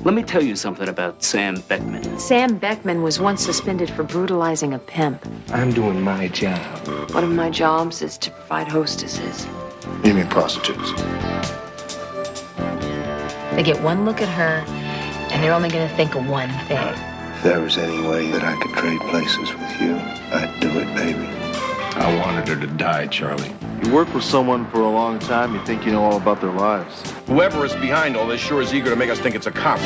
Let me tell you something about Sam Beckman. Sam Beckman was once suspended for brutalizing a pimp. I'm doing my job. One of my jobs is to provide hostesses. You mean prostitutes? They get one look at her, and they're only going to think of one thing. If there was any way that I could trade places with you, I'd do it, baby. I wanted her to die, Charlie. You work with someone for a long time, you think you know all about their lives. Whoever is behind all this sure is eager to make us think it's a cop.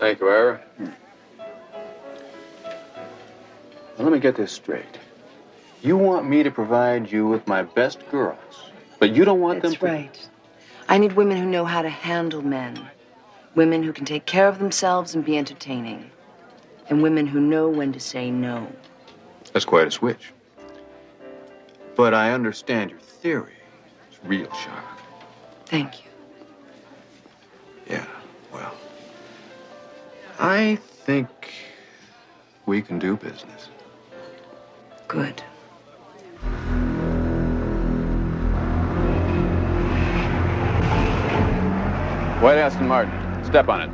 Thank you, Ira. Now, let me get this straight. You want me to provide you with my best girls, but you don't want them to... That's right. I need women who know how to handle men. Women who can take care of themselves and be entertaining. And women who know when to say no. That's quite a switch. But I understand your theory. It's real sharp. Thank you. Yeah, well, I think we can do business. Good. White Aston Martin. Step on it.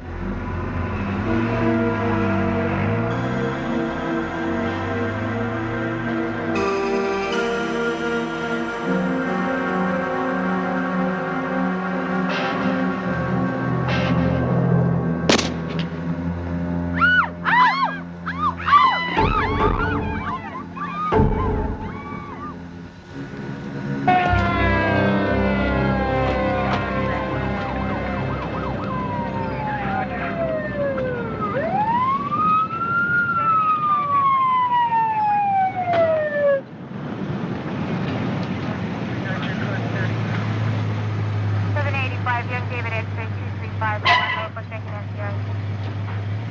Young David X-ray 235, local second SCR.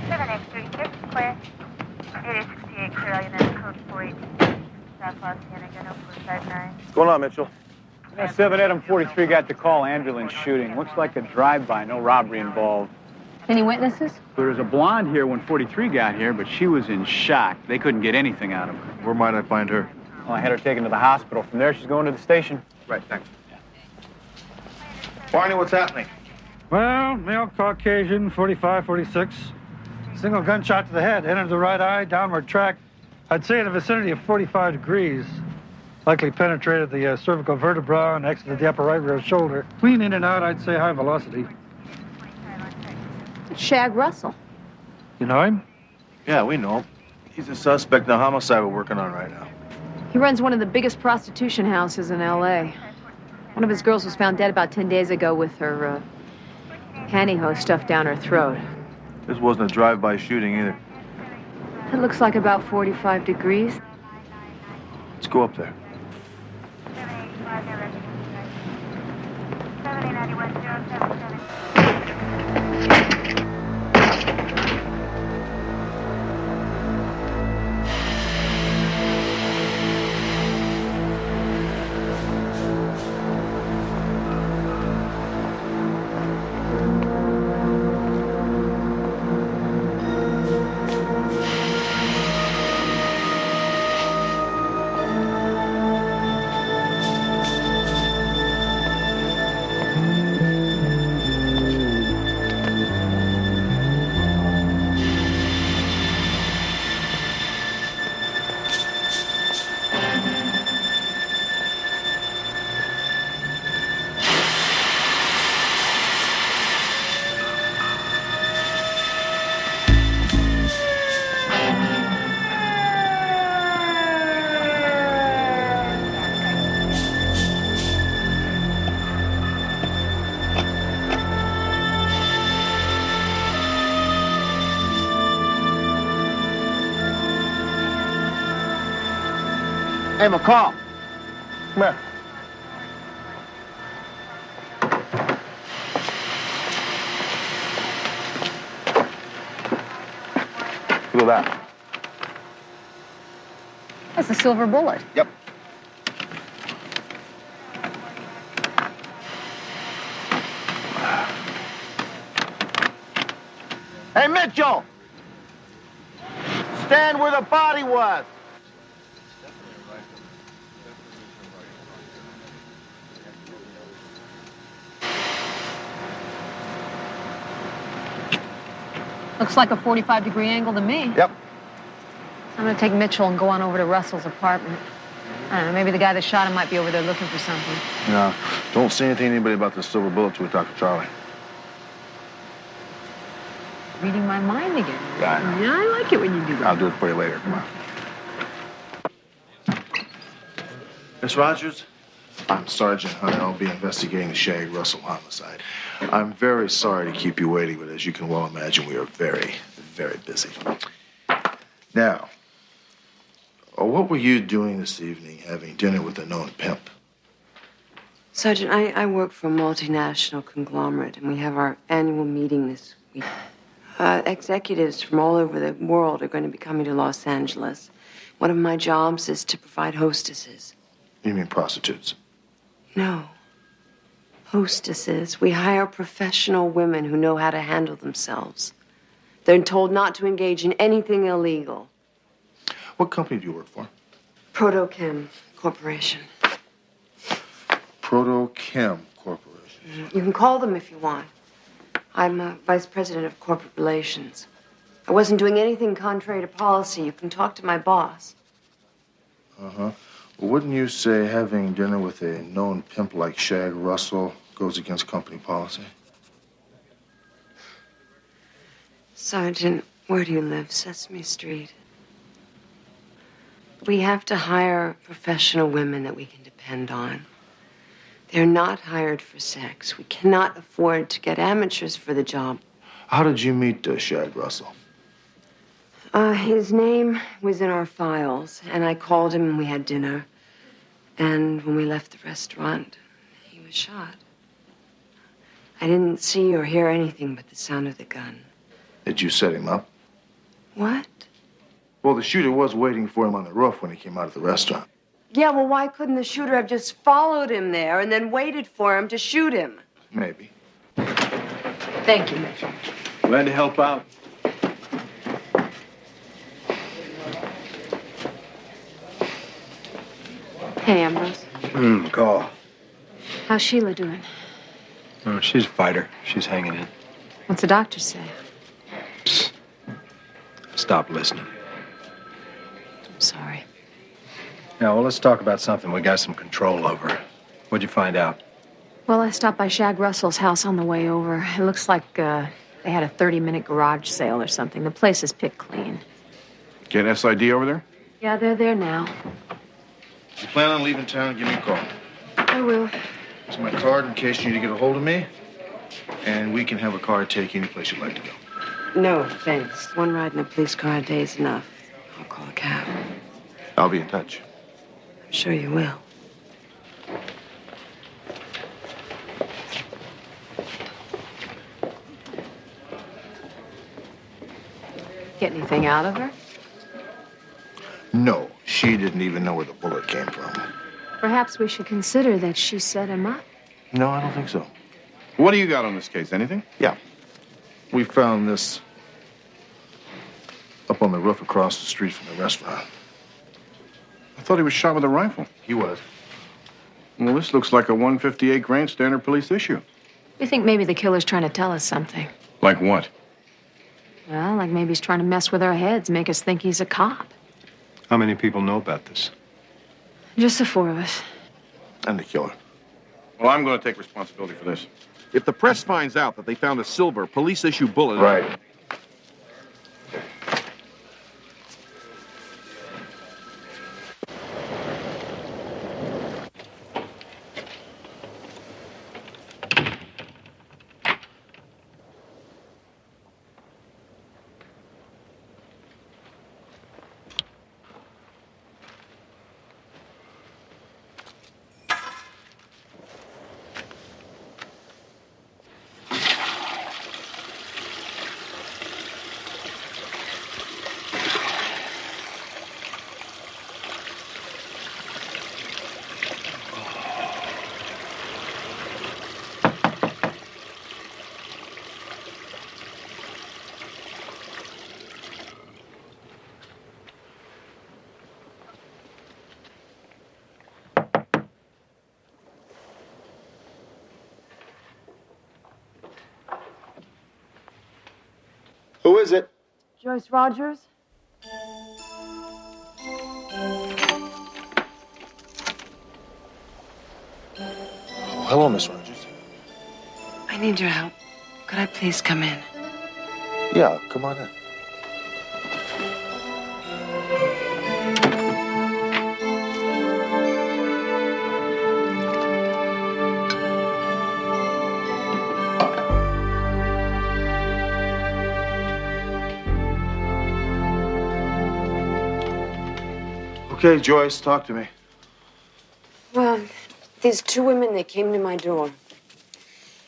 7 X-ray, yes, clear. 868 clear, United code 418. South Los Angeles, 459. What's going on, Mitchell? 7 Adam 43 got the call, ambulance shooting. Looks like a drive-by, no robbery involved. Any witnesses? There was a blonde here when 43 got here, but she was in shock. They couldn't get anything out of her. Where might I find her? Well, I had her taken to the hospital. From there, she's going to the station. Right, thanks. Barney, what's happening? Well, male Caucasian, 45, 46. Single gunshot to the head, entered the right eye, downward track. I'd say in the vicinity of 45 degrees. Likely penetrated the cervical vertebra and exited the upper right rear shoulder. Clean in and out, I'd say high velocity. Shag Russell. You know him? Yeah, we know him. He's a suspect in a homicide we're working on right now. He runs one of the biggest prostitution houses in L.A. One of his girls was found dead about 10 days ago with her pantyhose stuffed down her throat. This wasn't a drive-by shooting either. It looks like about 45 degrees. Let's go up there. 7891077. Hey, McCall. Come here. Look at that. That's a silver bullet. Yep. Hey, Mitchell! Stand where the body was. Looks like a 45-degree angle to me. Yep. I'm gonna take Mitchell and go on over to Russell's apartment. I don't know, maybe the guy that shot him might be over there looking for something. No, don't say anything to anybody about the silver bullet till we talk to Charlie. Reading my mind again. Yeah, I know. Yeah, I like it when you do that. I'll do it for you later. Come on. Miss Rogers? I'm Sergeant Hunter. I'll be investigating the Shag Russell homicide. I'm very sorry to keep you waiting, but as you can well imagine, we are very, very busy. Now, what were you doing this evening having dinner with a known pimp? Sergeant, I work for a multinational conglomerate, and we have our annual meeting this week. Executives from all over the world are going to be coming to Los Angeles. One of my jobs is to provide hostesses. You mean prostitutes? No. Hostesses. We hire professional women who know how to handle themselves. They're told not to engage in anything illegal. What company do you work for? Protochem Corporation. Protochem Corporation. You can call them if you want. I'm vice president of corporate relations. I wasn't doing anything contrary to policy. You can talk to my boss. Uh-huh. Well, wouldn't you say having dinner with a known pimp like Shag Russell goes against company policy? Sergeant, where do you live? Sesame Street. We have to hire professional women that we can depend on. They're not hired for sex. We cannot afford to get amateurs for the job. How did you meet Shag Russell? His name was in our files, and I called him and we had dinner. And when we left the restaurant, he was shot. I didn't see or hear anything but the sound of the gun. Did you set him up? What? Well, the shooter was waiting for him on the roof when he came out of the restaurant. Yeah, well, why couldn't the shooter have just followed him there and then waited for him to shoot him? Maybe. Thank you, Mitchell. Glad to help out. Hey, Ambrose. Call. How's Sheila doing? Oh, she's a fighter. She's hanging in. What's the doctor say? Psst. Stop listening. I'm sorry. Now, well, let's talk about something we got some control over. What'd you find out? Well, I stopped by Shag Russell's house on the way over. It looks like they had a 30-minute garage sale or something. The place is picked clean. Get SID over there? Yeah, they're there now. If you plan on leaving town, give me a call. I will. Here's my card in case you need to get a hold of me. And we can have a car take you any place you'd like to go. No, thanks. One ride in a police car a day is enough. I'll call a cab. I'll be in touch. I'm sure you will. Get anything out of her? No, she didn't even know where the bullet came from. Perhaps we should consider that she set him up. No, I don't think so. What do you got on this case? Anything? Yeah. We found this up on the roof across the street from the restaurant. I thought he was shot with a rifle. He was. Well, this looks like a 158 grain standard police issue. We think maybe the killer's trying to tell us something. Like what? Well, like maybe he's trying to mess with our heads, make us think he's a cop. How many people know about this? Just the four of us. And the killer. Well, I'm going to take responsibility for this. If the press finds out that they found a silver police-issue bullet... Right. Who is it? Joyce Rogers? Hello, Miss Rogers. I need your help. Could I please come in? Yeah, come on in. Okay, Joyce, talk to me. Well, these two women, they came to my door.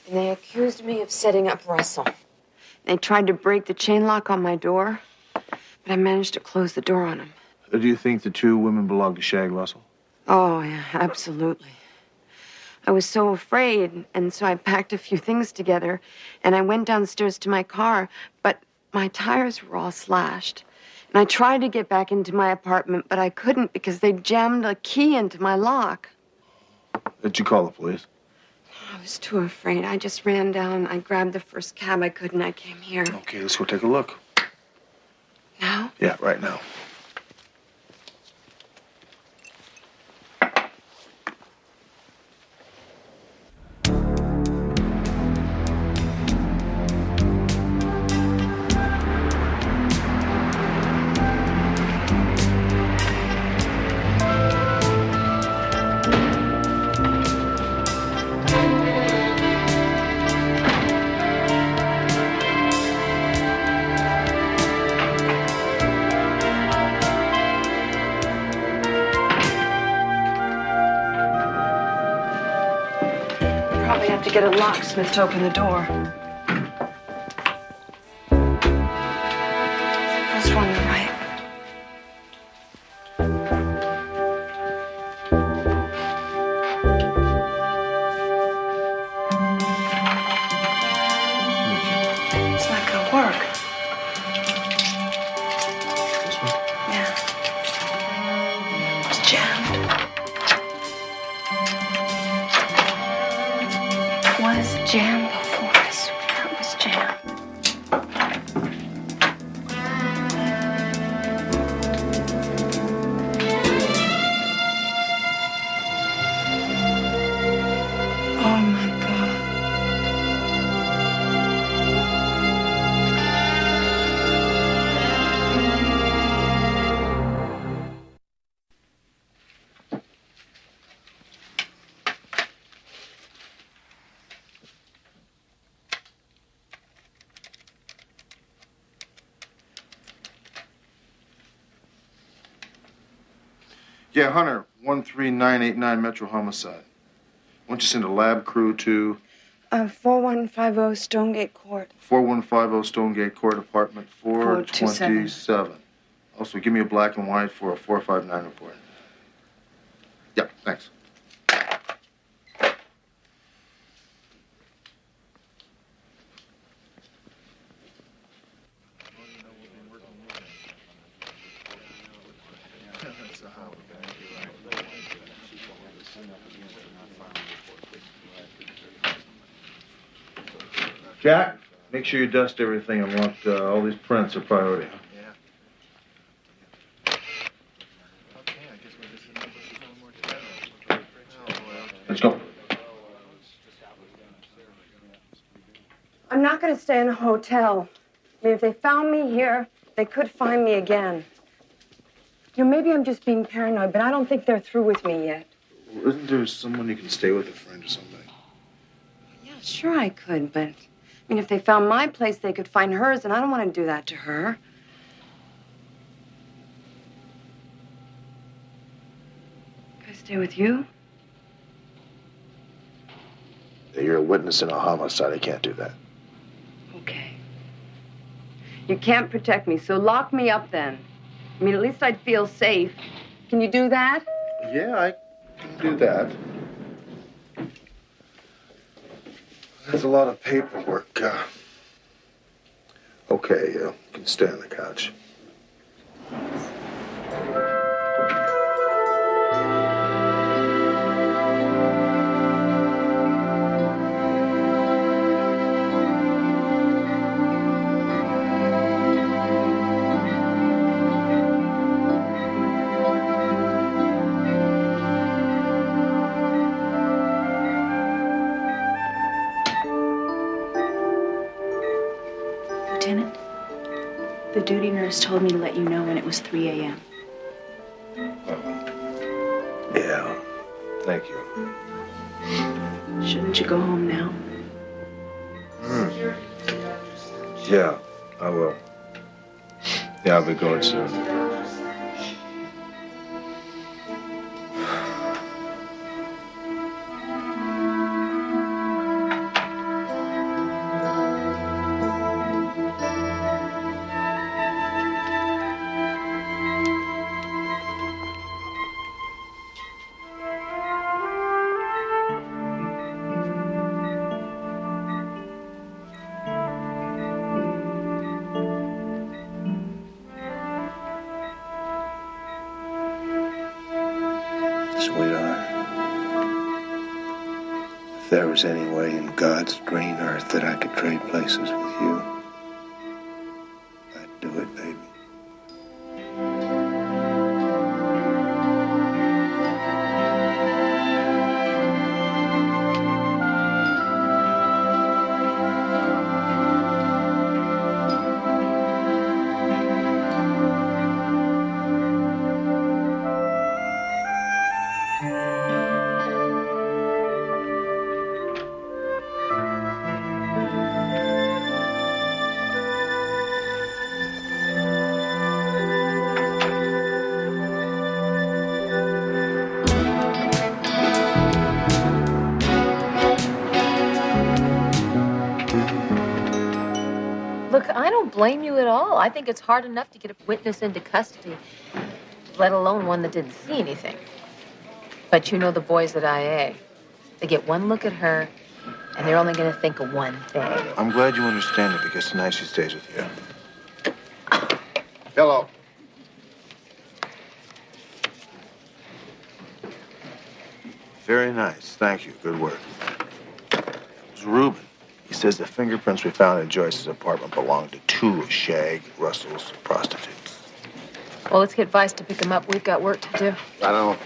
And they accused me of setting up Russell. They tried to break the chain lock on my door, but I managed to close the door on them. Do you think the two women belong to Shag Russell? Oh, yeah, absolutely. I was so afraid, and so I packed a few things together, and I went downstairs to my car, but my tires were all slashed. And I tried to get back into my apartment, but I couldn't because they jammed a key into my lock. Did you call the police? I was too afraid. I just ran down. I grabbed the first cab I could, and I came here. Okay, let's go take a look. Now? Yeah, right now. Probably have to get a locksmith to open the door. First one on the right. It's not gonna work. This one? Yeah. It's jammed. It was jammed before. I swear it was jammed. Oh my God. Yeah, Hunter, 13989 Metro Homicide. Why don't you send a lab crew to 4150 Stonegate Court. 4150 Stonegate Court, apartment 427. 427. Also, give me a black and white for a 459 report. Yeah, thanks. Jack, make sure you dust everything. I want all these prints are priority. Let's go. I'm not going to stay in a hotel. I mean, if they found me here, they could find me again. You know, maybe I'm just being paranoid, but I don't think they're through with me yet. Well, isn't there someone you can stay with, a friend or something? Yeah, sure I could, but I mean, if they found my place, they could find hers, and I don't want to do that to her. Can I stay with you? You're a witness in a homicide. I can't do that. Okay. You can't protect me, so lock me up then. I mean, at least I'd feel safe. Can you do that? Yeah, I can do that. That's a lot of paperwork. Okay, you can stay on the couch. Lieutenant, the duty nurse told me to let you know when it was 3 a.m. Yeah, thank you. Shouldn't you go home now? Yeah, I will. Yeah, I'll be going soon. sweetheart. If there was any way in God's green earth that I could trade places with you, I'd do it, baby. Look, I don't blame you at all. I think it's hard enough to get a witness into custody, let alone one that didn't see anything. But you know the boys at IA. They get one look at her, and they're only going to think of one thing. I'm glad you understand it because tonight she stays with you. Hello. Very nice. Thank you. Good work. It's Reuben. He says the fingerprints we found in Joyce's apartment belong to two of Shag Russell's prostitutes. Well, let's get Vice to pick him up. We've got work to do. I don't.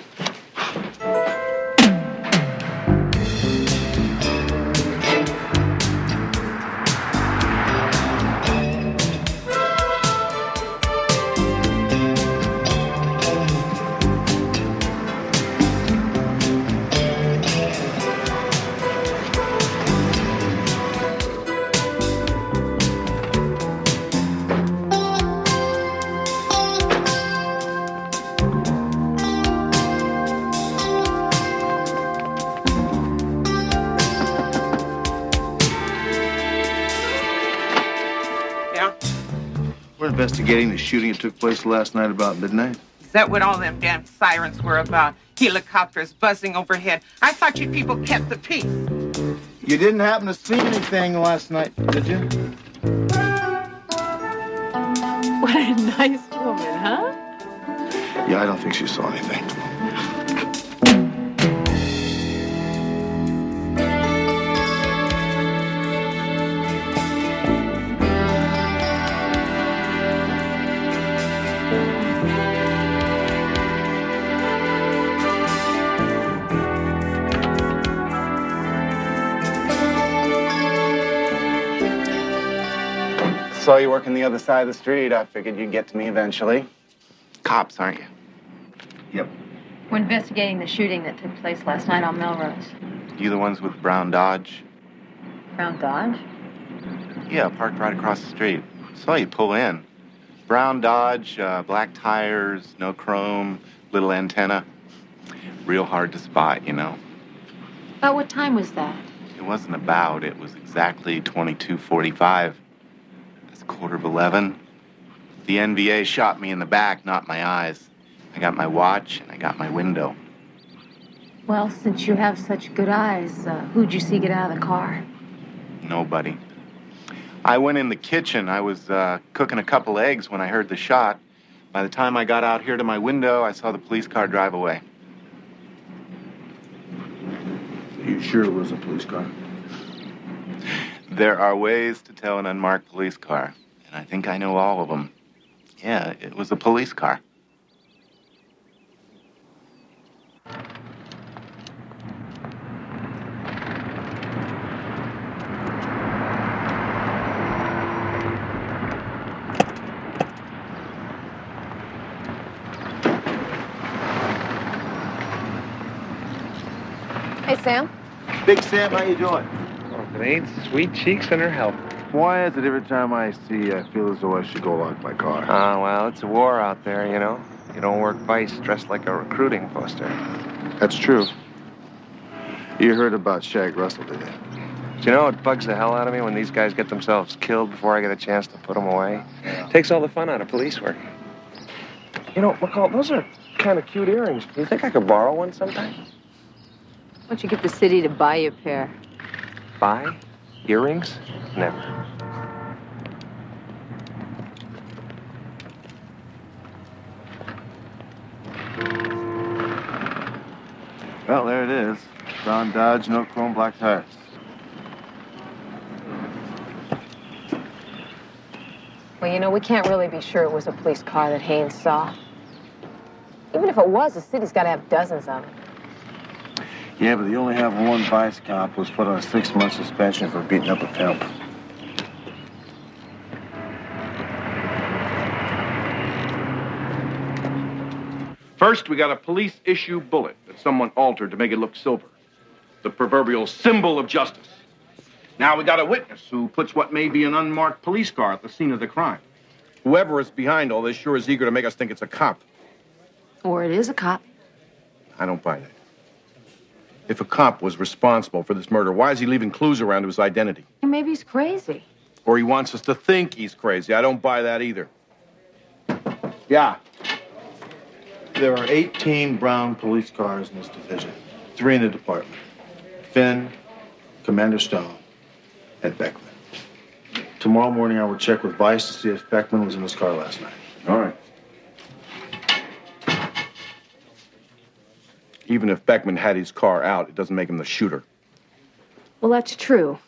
We're investigating the shooting that took place last night about midnight. Is that what all them damn sirens were about? Helicopters buzzing overhead. I thought you people kept the peace. You didn't happen to see anything last night, did you? What a nice woman, huh? Yeah, I don't think she saw anything. Saw you working the other side of the street. I figured you'd get to me eventually. Cops, aren't you? Yep. We're investigating the shooting that took place last night on Melrose. You the ones with the brown Dodge? Brown Dodge? Yeah, parked right across the street. Saw you pull in. Brown Dodge, black tires, no chrome, little antenna. Real hard to spot, you know. About what time was that? It wasn't about. It was exactly 22:45. It's 11:15. The NVA shot me in the back, not my eyes. I got my watch and I got my window. Well, since you have such good eyes, who'd you see get out of the car? Nobody. I went in the kitchen. I was cooking a couple eggs when I heard the shot. By the time I got out here to my window, I saw the police car drive away. You sure it was a police car? There are ways to tell an unmarked police car, and I think I know all of them. Yeah, it was a police car. Hey, Sam. Big Sam, how you doing? Oh, if it ain't sweet cheeks and her help. Why is it every time I see you, I feel as though I should go lock my car? Well, it's a war out there, you know. You don't work Vice dressed like a recruiting poster. That's true. You heard about Shag Russell, did you? Do you know, it bugs the hell out of me when these guys get themselves killed before I get a chance to put them away. Takes all the fun out of police work. You know, McCall, those are kind of cute earrings. Do you think I could borrow one sometime? Why don't you get the city to buy you a pair? Buy? Earrings? Never. Well, there it is. Brown Dodge, no chrome, black tires. Well, you know, we can't really be sure it was a police car that Haynes saw. Even if it was, the city's got to have dozens of them. Yeah, but they only have one vice cop who was put on a 6-month suspension for beating up a pimp. First, we got a police-issue bullet that someone altered to make it look silver. The proverbial symbol of justice. Now we got a witness who puts what may be an unmarked police car at the scene of the crime. Whoever is behind all this sure is eager to make us think it's a cop. Or it is a cop. I don't buy that. If a cop was responsible for this murder, why is he leaving clues around to his identity? Maybe he's crazy. Or he wants us to think he's crazy. I don't buy that either. Yeah. There are 18 brown police cars in this division. 3 in the department. Finn, Commander Stone, and Beckman. Tomorrow morning, I will check with Vice to see if Beckman was in his car last night. All right. Even if Beckman had his car out, it doesn't make him the shooter. Well, that's true.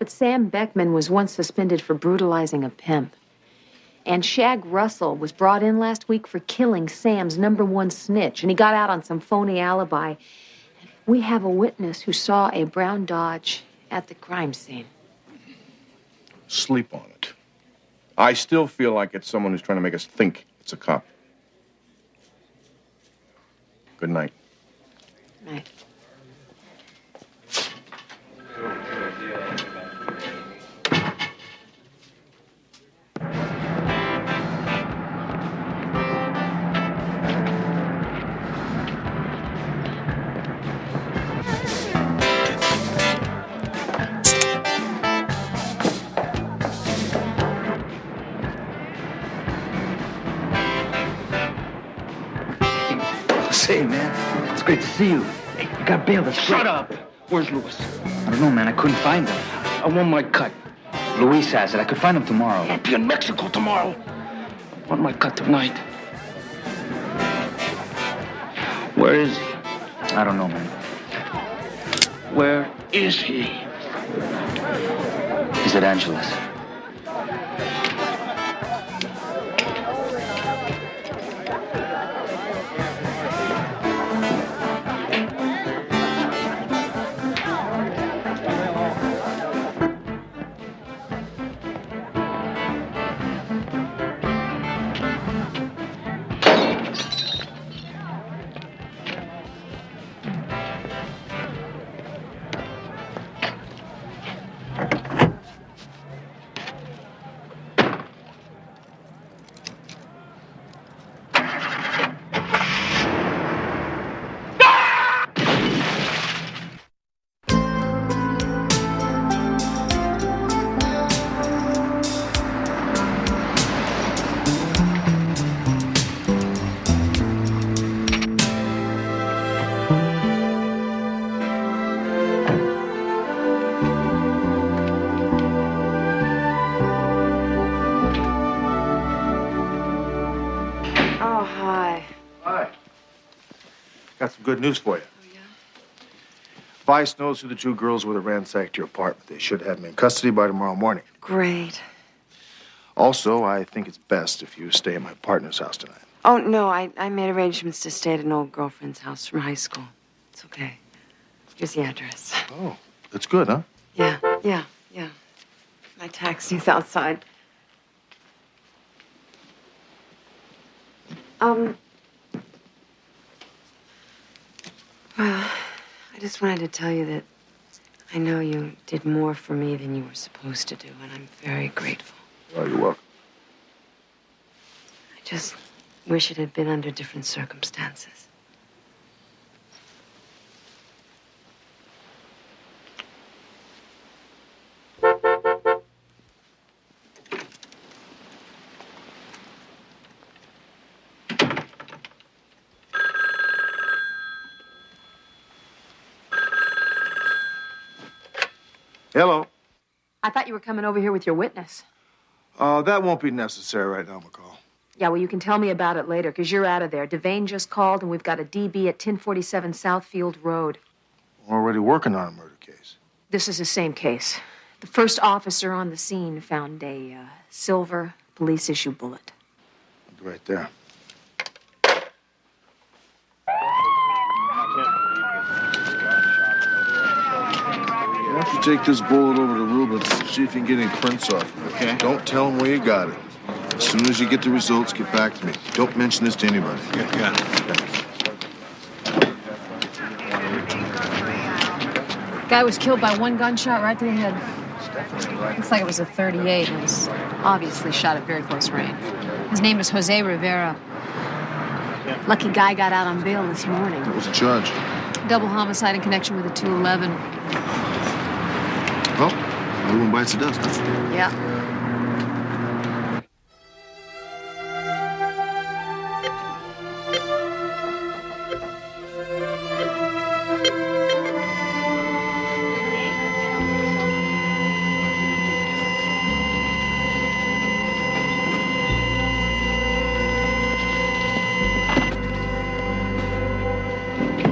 But Sam Beckman was once suspended for brutalizing a pimp. And Shag Russell was brought in last week for killing Sam's #1 snitch, and he got out on some phony alibi. We have a witness who saw a brown Dodge at the crime scene. Sleep on it. I still feel like it's someone who's trying to make us think it's a cop. Good night. Right. Say, man, it's great to see you. Hey, you got bail. That's Shut up! Where's Louis? I don't know, man. I couldn't find him. I want my cut. Luis has it. I could find him tomorrow. I'll be in Mexico tomorrow. I want my cut tonight. Where is he? I don't know, man. Where Is he? is it, Angeles? Oh, hi. Hi. Got some good news for you. Oh, yeah? Vice knows who the 2 girls were that ransacked your apartment. They should have them in custody by tomorrow morning. Great. Also, I think it's best if you stay at my partner's house tonight. Oh, no, I made arrangements to stay at an old girlfriend's house from high school. It's okay. Here's the address. Oh, that's good, huh? Yeah. My taxi's outside. Well, I just wanted to tell you that I know you did more for me than you were supposed to do, and I'm very grateful. Oh, you're welcome. I just wish it had been under different circumstances. Hello. I thought you were coming over here with your witness. That won't be necessary right now, McCall. Yeah, well, you can tell me about it later, because you're out of there. Devane just called, and we've got a DB at 1047 Southfield Road. We're already working on a murder case. This is the same case. The first officer on the scene found a silver police-issue bullet. Right there. Why don't you take this bullet over to Rubens, see if you can get any prints off of it. Okay. Don't tell him where you got it. As soon as you get the results, get back to me. Don't mention this to anybody. Got it. Thanks. Guy was killed by one gunshot right to the head. Looks like it was a .38 and was obviously shot at very close range. His name is Jose Rivera. Lucky guy got out on bail this morning. What was the charge? Double homicide in connection with a 211. Well, everyone bites the dust. Yeah.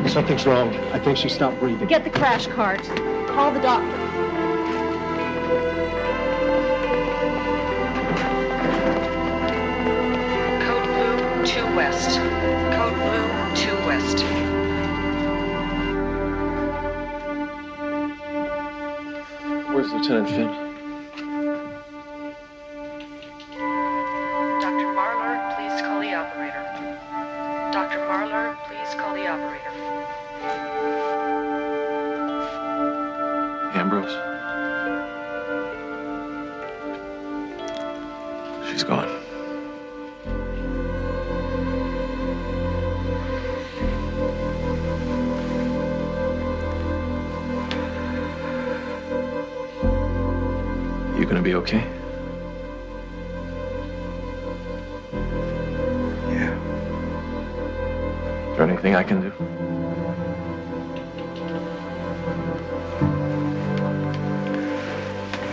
Something's wrong. I think she stopped breathing. Get the crash cart. Call the doctor. Code Blue 2 West. Code Blue 2 West. Where's Lieutenant Finn? Dr. Marlar, please call the operator. Dr. Marlar, please call the operator. Ambrose. She's gone. You gonna be okay? Yeah. Is there anything I can do?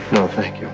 No, thank you.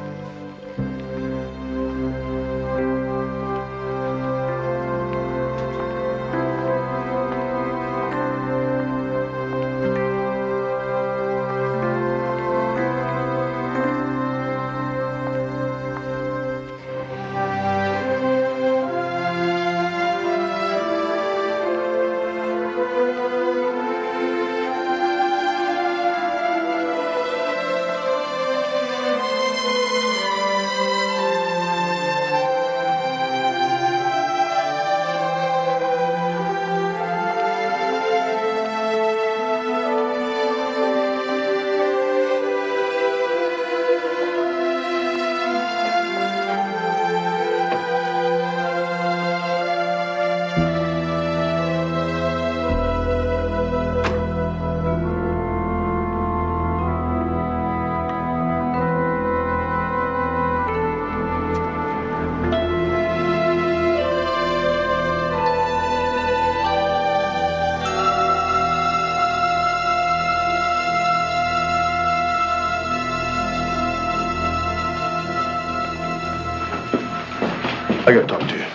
I gotta talk to you.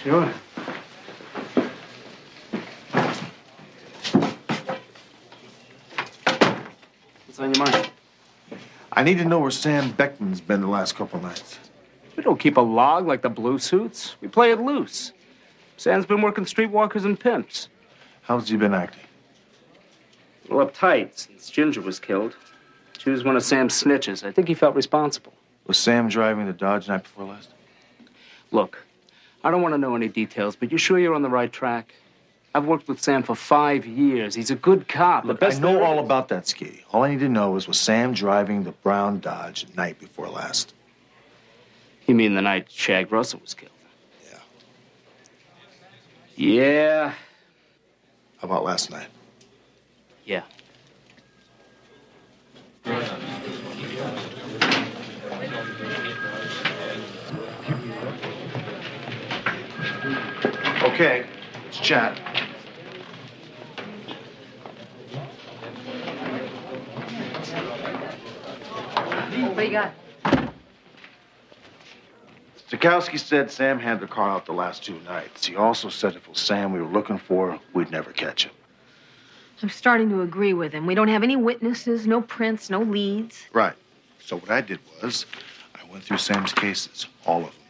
Sure. What's on your mind? I need to know where Sam Beckman's been the last couple nights. We don't keep a log like the Blue Suits. We play it loose. Sam's been working streetwalkers and pimps. How's he been acting? Well, uptight since Ginger was killed. She was one of Sam's snitches. I think he felt responsible. Was Sam driving the Dodge night before last? Look, I don't want to know any details, but you sure you're on the right track? I've worked with Sam for 5 years. He's a good cop. Look, the best I know there all is. about that ski. All I need to know is was Sam driving the brown Dodge the night before last? You mean the night Shag Russell was killed? Yeah. Yeah. How about last night? Yeah. Okay, let's chat. What do you got? Stokowski said Sam had the car out the last 2 nights. He also said if it was Sam we were looking for, we'd never catch him. I'm starting to agree with him. We don't have any witnesses, no prints, no leads. Right. So what I did was I went through Sam's cases, all of them.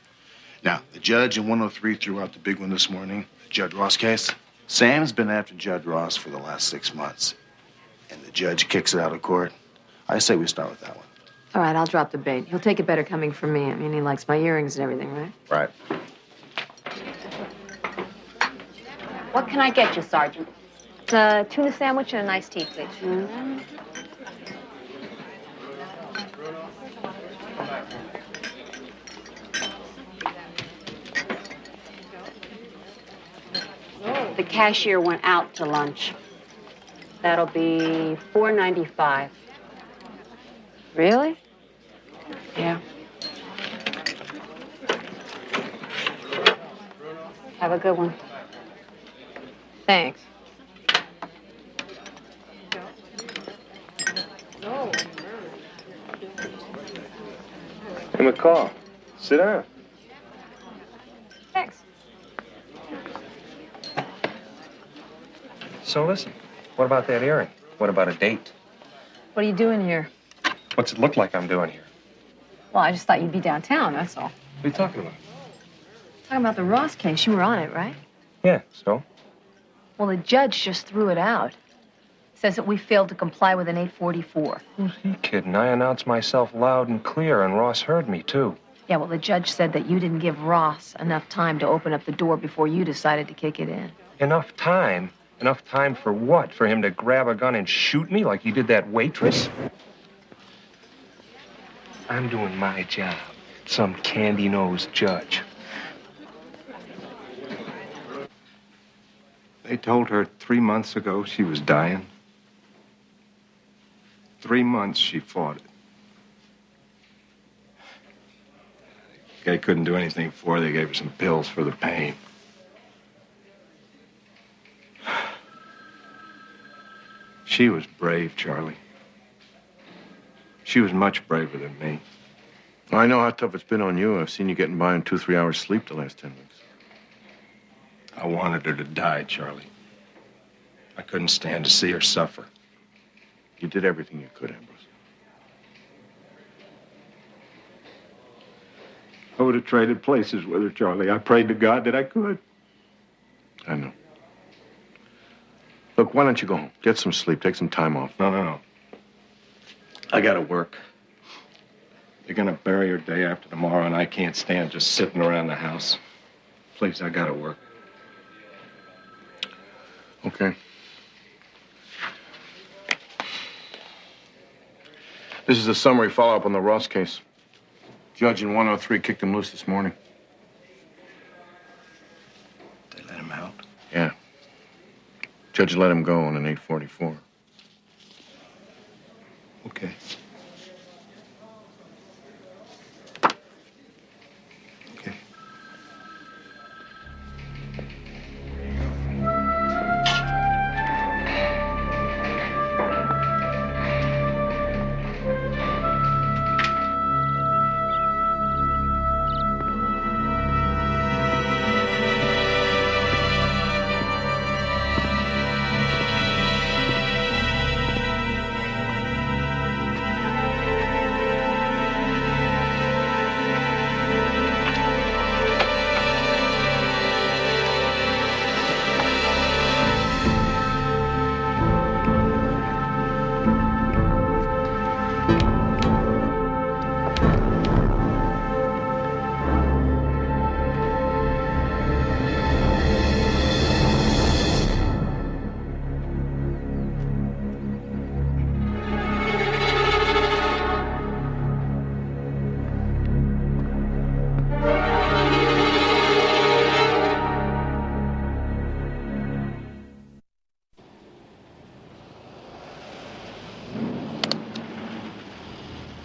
Now, the judge in 103 threw out the big one this morning, the Judd Ross case. Sam's been after Judd Ross for the last 6 months, and the judge kicks it out of court. I say we start with that one. All right, I'll drop the bait. He'll take it better coming from me. I mean, he likes my earrings and everything, right? Right. What can I get you, Sergeant? A tuna sandwich and a nice tea, please. Mm-hmm. The cashier went out to lunch. That'll be $4.95. Really? Yeah. Have a good one. Thanks. Hey, McCall, sit down. Thanks. So listen, what about that earring? What about a date? What are you doing here? What's it look like I'm doing here? Well, I just thought you'd be downtown, that's all. What are you talking about? Talking about the Ross case. You were on it, right? Yeah, so? Well, the judge just threw it out. Says that we failed to comply with an 844. Who's he kidding? I announced myself loud and clear, and Ross heard me, too. Yeah, well, the judge said that you didn't give Ross enough time to open up the door before you decided to kick it in. Enough time? Enough time for what? For him to grab a gun and shoot me like he did that waitress? I'm doing my job. Some candy-nosed judge. They told her 3 months ago she was dying. 3 months she fought it. They couldn't do anything for her. They gave her some pills for the pain. She was brave, Charlie. She was much braver than me. I know how tough it's been on you. I've seen you getting by on 2-3 hours sleep the last 10 weeks. I wanted her to die, Charlie. I couldn't stand to see her suffer. You did everything you could, Ambrose. I would have traded places with her, Charlie. I prayed to God that I could. I know. Look, why don't you go home? Get some sleep. Take some time off. No. I gotta work. They're gonna bury her day after tomorrow, and I can't stand just sitting around the house. Please, I gotta work. Okay. This is a summary follow-up on the Ross case. Judge in 103 kicked him loose this morning. They let him out? Yeah. Judge let him go on an 844. Okay.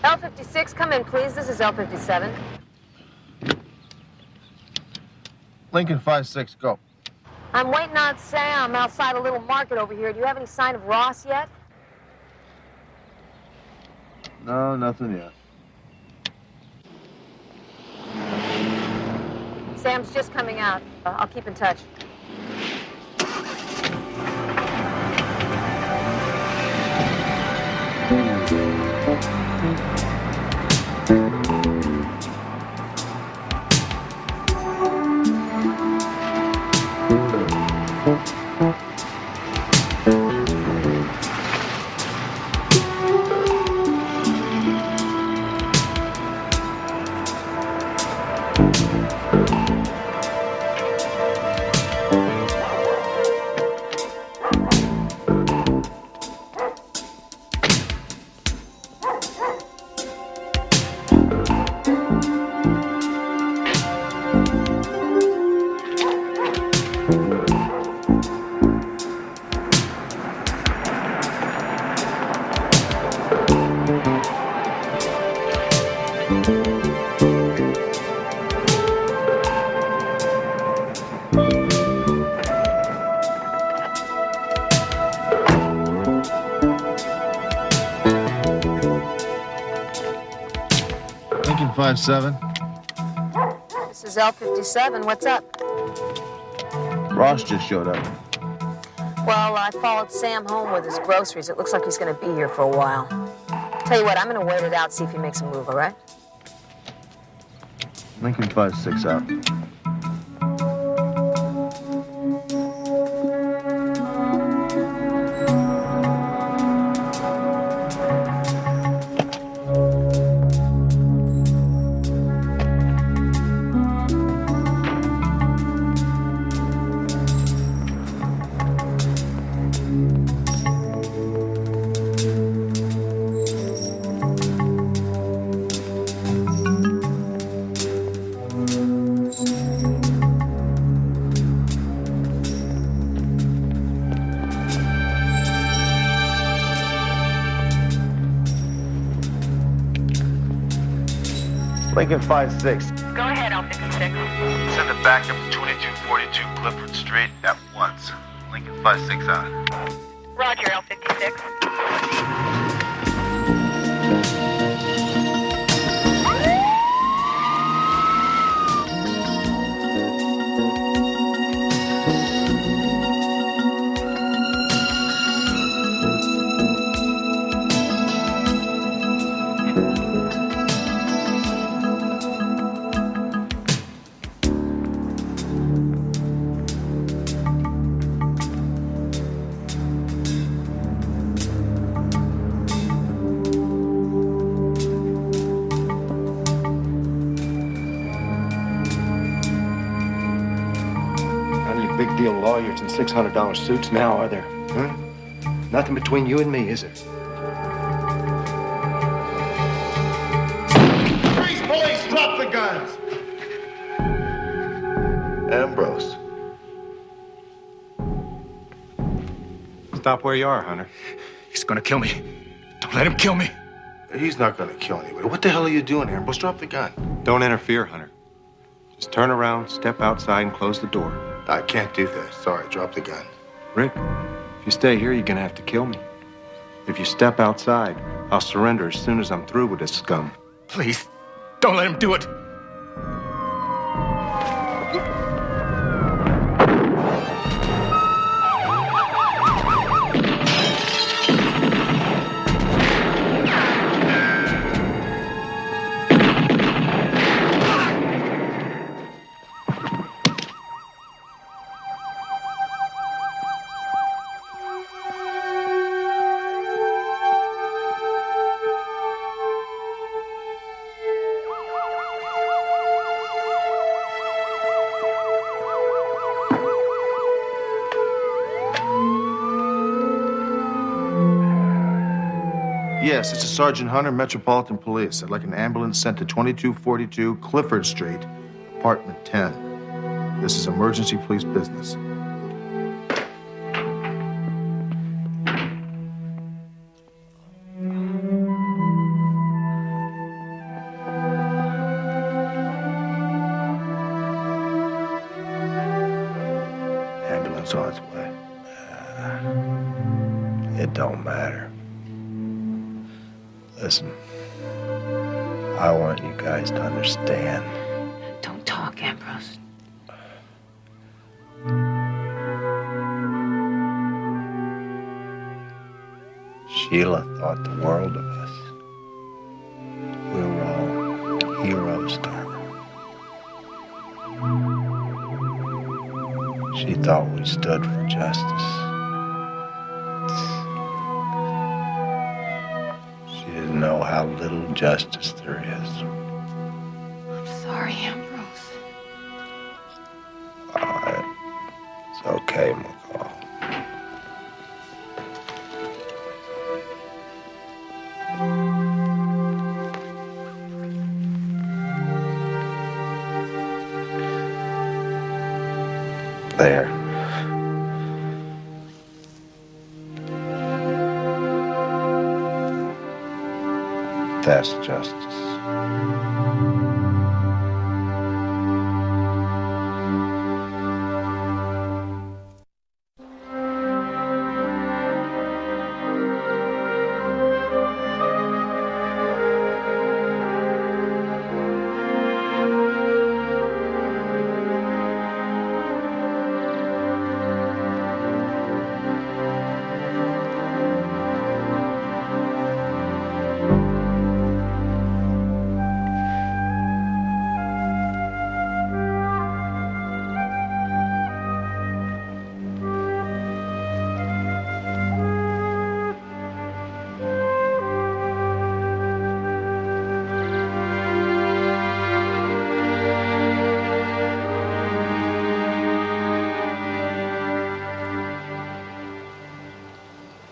L56, come in, please. This is L57. Lincoln 5-6, go. I'm waiting on Sam outside a little market over here. Do you have any sign of Ross yet? No, nothing yet. Sam's just coming out. I'll keep in touch. Lincoln 5-7. This is L57. What's up? Ross just showed up. Well, I followed Sam home with his groceries. It looks like he's going to be here for a while. Tell you what, I'm going to wait it out, see if he makes a move, all right? Lincoln 5-6 out. Lincoln 5-6. Go ahead, L56. Send it back up to 2242 Clifford Street at once. Lincoln 5-6 out. Roger, L56. Big deal lawyers and $600 suits now, are there? Huh? Nothing between you and me, is there? Freeze, police! Drop the guns! Ambrose. Stop where you are, Hunter. He's gonna kill me. Don't let him kill me. He's not gonna kill anybody. What the hell are you doing, Ambrose? Drop the gun. Don't interfere, Hunter. Just turn around, step outside, and close the door. I can't do that. Sorry, drop the gun. Rick, if you stay here, you're gonna have to kill me. If you step outside, I'll surrender as soon as I'm through with this scum. Please, don't let him do it. Yes, this is Sergeant Hunter, Metropolitan Police. I'd like an ambulance sent to 2242 Clifford Street, apartment 10. This is emergency police business. Ambulance on its way. It don't matter. Listen, I want you guys to understand. Don't talk, Ambrose. Sheila thought the world of us. We were all heroes to her. She thought we stood for justice. She didn't know how little justice there is. I'm sorry, Ambrose. It's okay, McCall. There. That's justice.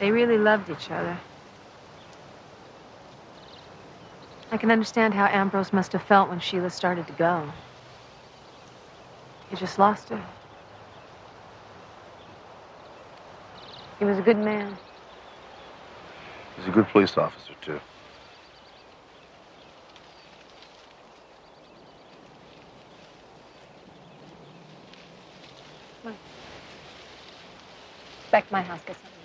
They really loved each other. I can understand how Ambrose must have felt when Sheila started to go. He just lost her. He was a good man. He's a good police officer, too. Back to my house, get some.